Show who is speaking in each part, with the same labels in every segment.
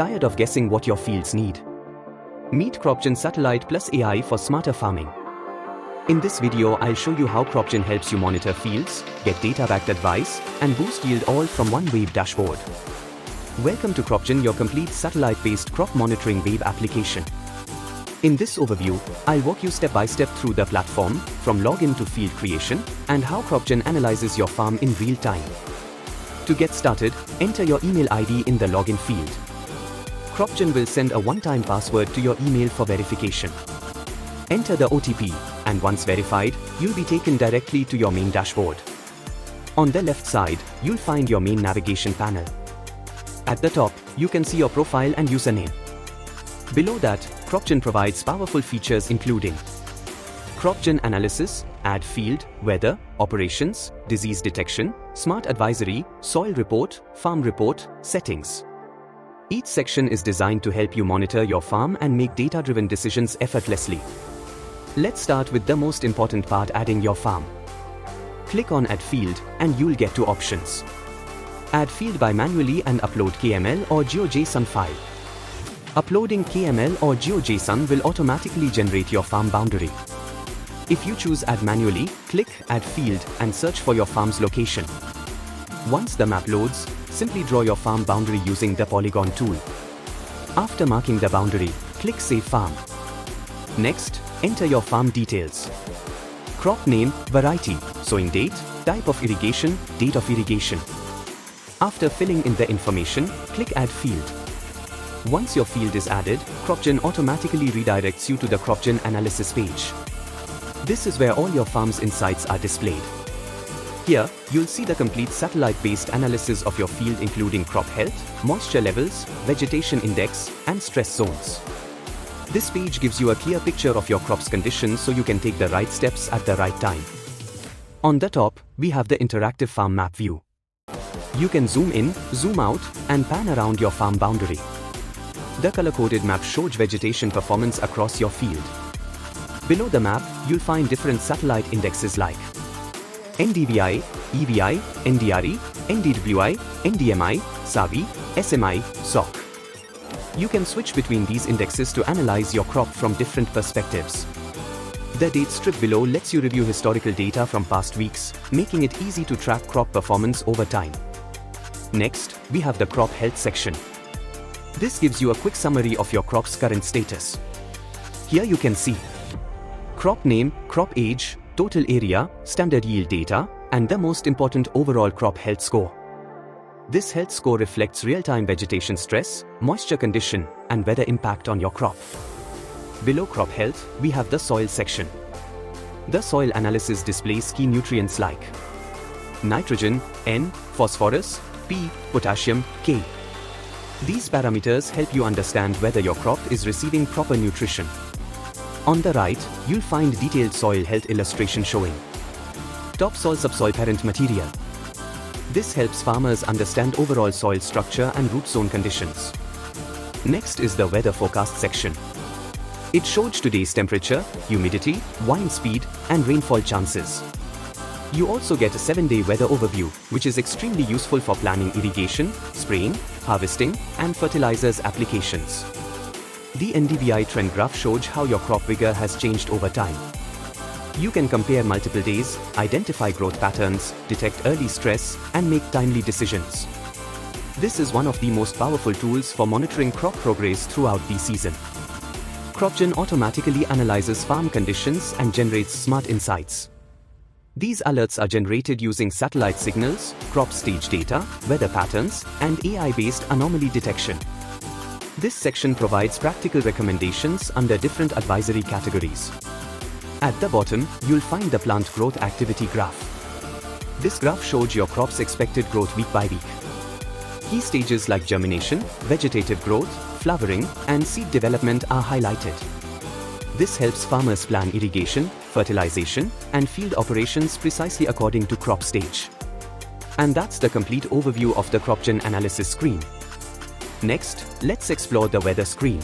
Speaker 1: Tired of guessing what your fields need? Meet CropGen Satellite plus AI for smarter farming. In this video, I'll show you how CropGen helps you monitor fields, get data-backed advice, and boost yield all from one web dashboard. Welcome to CropGen, your complete satellite-based crop monitoring web application. In this overview, I'll walk you step by step through the platform, from login to field creation, and how CropGen analyzes your farm in real time. To get started, enter your email ID in the login field. CropGen will send a one-time password to your email for verification. Enter the OTP, and once verified, you'll be taken directly to your main dashboard. On the left side, you'll find your main navigation panel. At the top, you can see your profile and username. Below that, CropGen provides powerful features including CropGen Analysis, Add Field, Weather, Operations, Disease Detection, Smart Advisory, Soil Report, Farm Report, Settings. Each section is designed to help you monitor your farm and make data-driven decisions effortlessly. Let's start with the most important part, adding your farm. Click on Add Field and you'll get two options. Add field by manually and upload KML or GeoJSON file. Uploading KML or GeoJSON will automatically generate your farm boundary. If you choose Add manually, click Add Field and search for your farm's location. Once the map loads, simply draw your farm boundary using the polygon tool. After marking the boundary, click Save Farm. Next, enter your farm details. Crop name, variety, sowing date, type of irrigation, date of irrigation. After filling in the information, click Add Field. Once your field is added, CropGen automatically redirects you to the CropGen Analysis page. This is where all your farm's insights are displayed. Here, you'll see the complete satellite-based analysis of your field, including crop health, moisture levels, vegetation index, and stress zones. This page gives you a clear picture of your crop's condition so you can take the right steps at the right time. On the top, we have the interactive farm map view. You can zoom in, zoom out, and pan around your farm boundary. The color-coded map shows vegetation performance across your field. Below the map, you'll find different satellite indexes like NDVI, EVI, NDRE, NDWI, NDMI, SAVI, SMI, SOC. You can switch between these indexes to analyze your crop from different perspectives. The date strip below lets you review historical data from past weeks, making it easy to track crop performance over time. Next, we have the crop health section. This gives you a quick summary of your crop's current status. Here you can see crop name, crop age, total area, standard yield data, and the most important, overall crop health score. This health score reflects real-time vegetation stress, moisture condition, and weather impact on your crop. Below crop health, we have the soil section. The soil analysis displays key nutrients like nitrogen, N, phosphorus, P, potassium, K. These parameters help you understand whether your crop is receiving proper nutrition. On the right, you'll find detailed soil health illustration showing topsoil subsoil parent material. This helps farmers understand overall soil structure and root zone conditions. Next is the weather forecast section. It shows today's temperature, humidity, wind speed, and rainfall chances. You also get a 7-day weather overview, which is extremely useful for planning irrigation, spraying, harvesting, and fertilizers applications. The NDVI trend graph shows how your crop vigor has changed over time. You can compare multiple days, identify growth patterns, detect early stress, and make timely decisions. This is one of the most powerful tools for monitoring crop progress throughout the season. CropGen automatically analyzes farm conditions and generates smart insights. These alerts are generated using satellite signals, crop stage data, weather patterns, and AI-based anomaly detection. This section provides practical recommendations under different advisory categories. At the bottom, you'll find the plant growth activity graph. This graph shows your crop's expected growth week by week. Key stages like germination, vegetative growth, flowering, and seed development are highlighted. This helps farmers plan irrigation, fertilization, and field operations precisely according to crop stage. And that's the complete overview of the CropGen analysis screen. Next, let's explore the weather screen.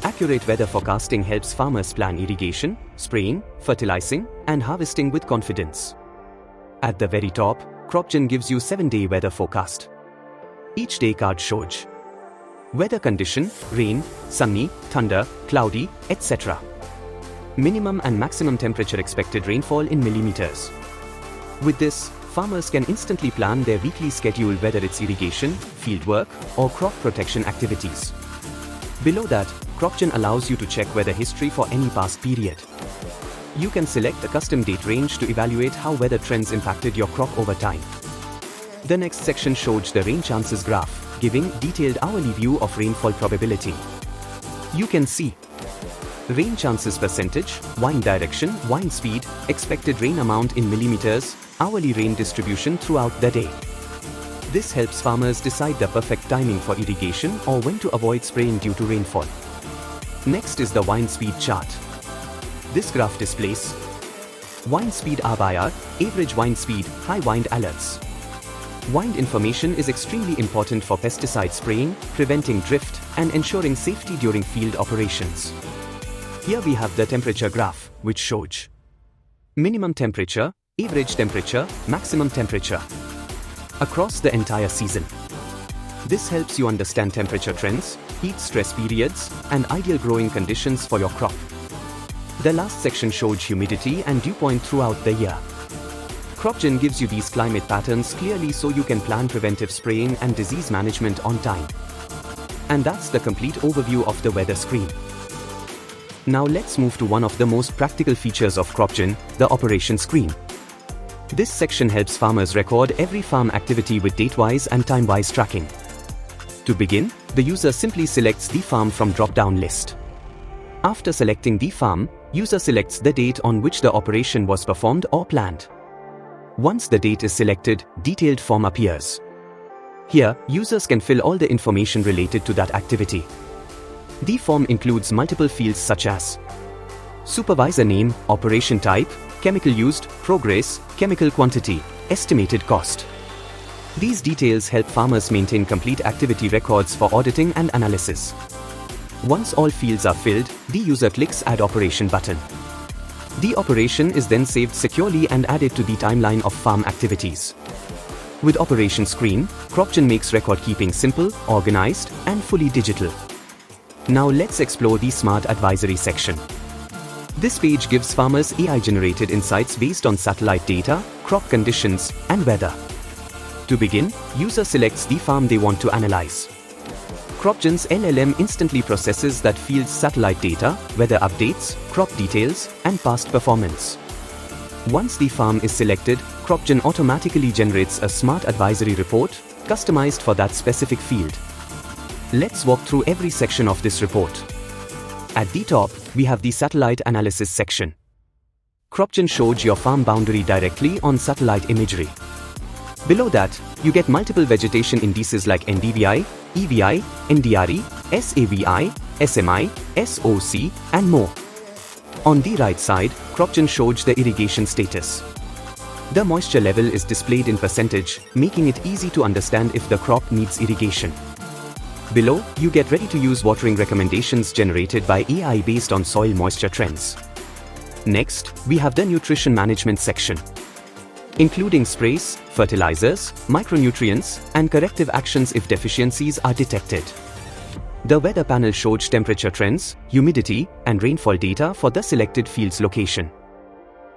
Speaker 1: Accurate weather forecasting helps farmers plan irrigation, spraying, fertilizing, and harvesting with confidence. At the very top, CropGen gives you 7-day weather forecast. Each day card shows Weather condition, rain, sunny, thunder, cloudy, etc. Minimum and maximum temperature expected rainfall in millimeters. With this, farmers can instantly plan their weekly schedule, whether it's irrigation, field work, or crop protection activities. Below that, CropGen allows you to check weather history for any past period. You can select a custom date range to evaluate how weather trends impacted your crop over time. The next section shows the rain chances graph, giving detailed hourly view of rainfall probability. You can see rain chances percentage, wind direction, wind speed, expected rain amount in millimeters, hourly rain distribution throughout the day. This helps farmers decide the perfect timing for irrigation or when to avoid spraying due to rainfall. Next is the wind speed chart. This graph displays wind speed hour by hour, average wind speed, high wind alerts. Wind information is extremely important for pesticide spraying, preventing drift, and ensuring safety during field operations. Here we have the temperature graph, which shows minimum temperature, average temperature, maximum temperature across the entire season. This helps you understand temperature trends, heat stress periods, and ideal growing conditions for your crop. The last section shows humidity and dew point throughout the year. CropGen gives you these climate patterns clearly so you can plan preventive spraying and disease management on time. And that's the complete overview of the weather screen. Now let's move to one of the most practical features of CropGen, the operation screen. This section helps farmers record every farm activity with date-wise and time-wise tracking. To begin, the user simply selects the farm from drop-down list. After selecting the farm, user selects the date on which the operation was performed or planned. Once the date is selected, detailed form appears. Here, users can fill all the information related to that activity. The form includes multiple fields such as supervisor name, operation type, chemical used, progress, chemical quantity, estimated cost. These details help farmers maintain complete activity records for auditing and analysis. Once all fields are filled, the user clicks Add Operation button. The operation is then saved securely and added to the timeline of farm activities. With Operation Screen, CropGen makes record keeping simple, organized, and fully digital. Now let's explore the Smart Advisory section. This page gives farmers AI-generated insights based on satellite data, crop conditions, and weather. To begin, user selects the farm they want to analyze. CropGen's LLM instantly processes that field's satellite data, weather updates, crop details, and past performance. Once the farm is selected, CropGen automatically generates a smart advisory report, customized for that specific field. Let's walk through every section of this report. At the top, we have the satellite analysis section. CropGen shows your farm boundary directly on satellite imagery. Below that, you get multiple vegetation indices like NDVI, EVI, NDRE, SAVI, SMI, SOC, and more. On the right side, CropGen shows the irrigation status. The moisture level is displayed in percentage, making it easy to understand if the crop needs irrigation. Below, you get ready-to-use watering recommendations generated by AI based on soil moisture trends. Next, we have the nutrition management section, including sprays, fertilizers, micronutrients, and corrective actions if deficiencies are detected. The weather panel shows temperature trends, humidity, and rainfall data for the selected field's location.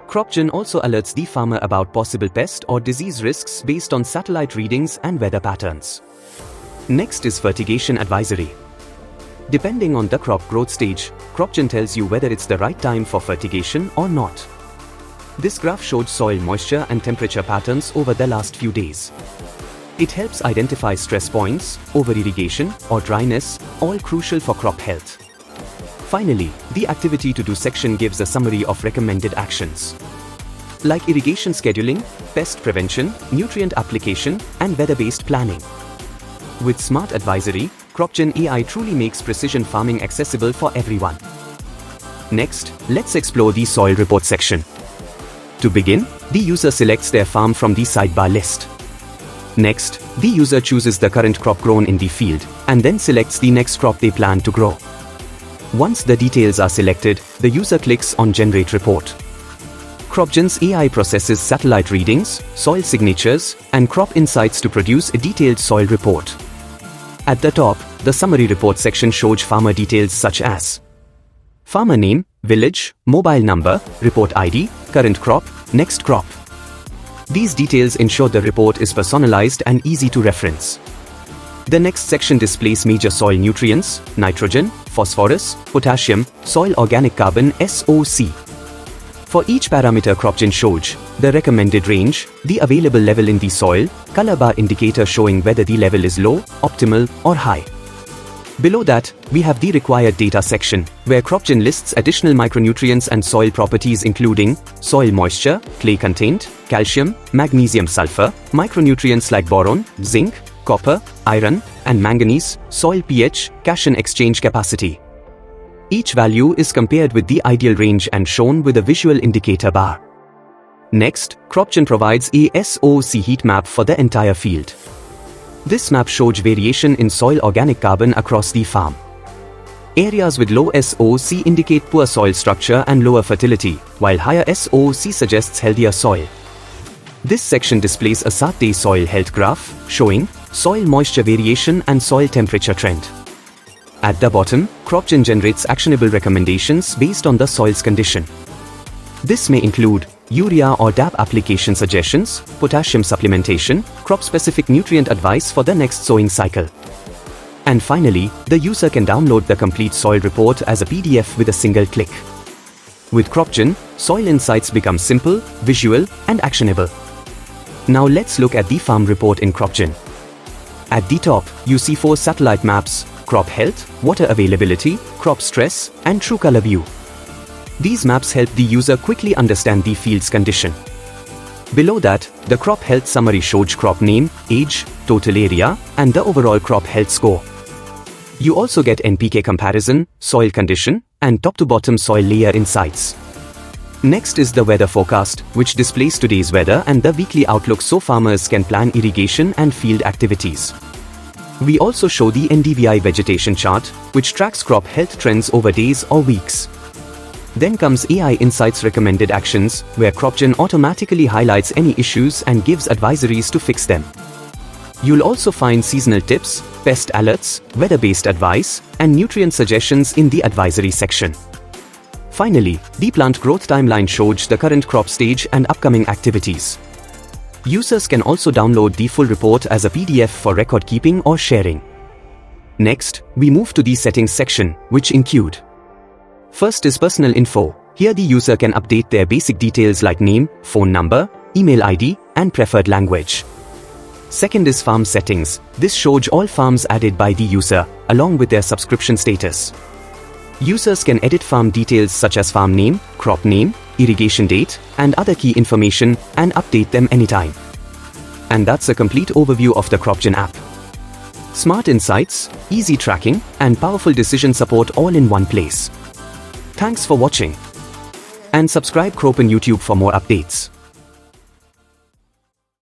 Speaker 1: CropGen also alerts the farmer about possible pest or disease risks based on satellite readings and weather patterns. Next is fertigation advisory. Depending on the crop growth stage, CropGen tells you whether it's the right time for fertigation or not. This graph shows soil moisture and temperature patterns over the last few days. It helps identify stress points, over-irrigation, or dryness, all crucial for crop health. Finally, the activity to do section gives a summary of recommended actions, like irrigation scheduling, pest prevention, nutrient application, and weather-based planning. With Smart Advisory, CropGen AI truly makes precision farming accessible for everyone. Next, let's explore the soil report section. To begin, the user selects their farm from the sidebar list. Next, the user chooses the current crop grown in the field, and then selects the next crop they plan to grow. Once the details are selected, the user clicks on Generate Report. CropGen's AI processes satellite readings, soil signatures, and crop insights to produce a detailed soil report. At the top, the summary report section shows farmer details such as farmer name, village, mobile number, report ID, current crop, next crop. These details ensure the report is personalized and easy to reference. The next section displays major soil nutrients, nitrogen, phosphorus, potassium, soil organic carbon (SOC). For each parameter CropGen shows the recommended range, the available level in the soil, color bar indicator showing whether the level is low, optimal, or high. Below that, we have the required data section, where CropGen lists additional micronutrients and soil properties including soil moisture, clay content, calcium, magnesium sulfur, micronutrients like boron, zinc, copper, iron, and manganese, soil pH, cation exchange capacity. Each value is compared with the ideal range and shown with a visual indicator bar. Next, CropGen provides a SOC heat map for the entire field. This map shows variation in soil organic carbon across the farm. Areas with low SOC indicate poor soil structure and lower fertility, while higher SOC suggests healthier soil. This section displays a 7-day soil health graph, showing soil moisture variation and soil temperature trend. At the bottom, CropGen generates actionable recommendations based on the soil's condition. This may include urea or DAP application suggestions, potassium supplementation, crop-specific nutrient advice for the next sowing cycle. And finally, the user can download the complete soil report as a PDF with a single click. With CropGen, soil insights become simple, visual, and actionable. Now let's look at the farm report in CropGen. At the top, you see 4 satellite maps: crop health, water availability, crop stress, and true color view. These maps help the user quickly understand the field's condition. Below that, the crop health summary shows crop name, age, total area, and the overall crop health score. You also get NPK comparison, soil condition, and top-to-bottom soil layer insights. Next is the weather forecast, which displays today's weather and the weekly outlook so farmers can plan irrigation and field activities. We also show the NDVI vegetation chart, which tracks crop health trends over days or weeks. Then comes AI Insights recommended actions, where CropGen automatically highlights any issues and gives advisories to fix them. You'll also find seasonal tips, pest alerts, weather-based advice, and nutrient suggestions in the advisory section. Finally, the plant growth timeline shows the current crop stage and upcoming activities. Users can also download the full report as a PDF for record keeping or sharing. Next, we move to the settings section, which include: first is personal info. Here the user can update their basic details like name, phone number, email ID, and preferred language. Second is farm settings. This shows all farms added by the user, along with their subscription status. Users can edit farm details such as farm name, crop name, irrigation date, and other key information and update them anytime. And that's a complete overview of the CropGen app. Smart insights, easy tracking, and powerful decision support all in one place. Thanks for watching. And subscribe CropGen YouTube for more updates.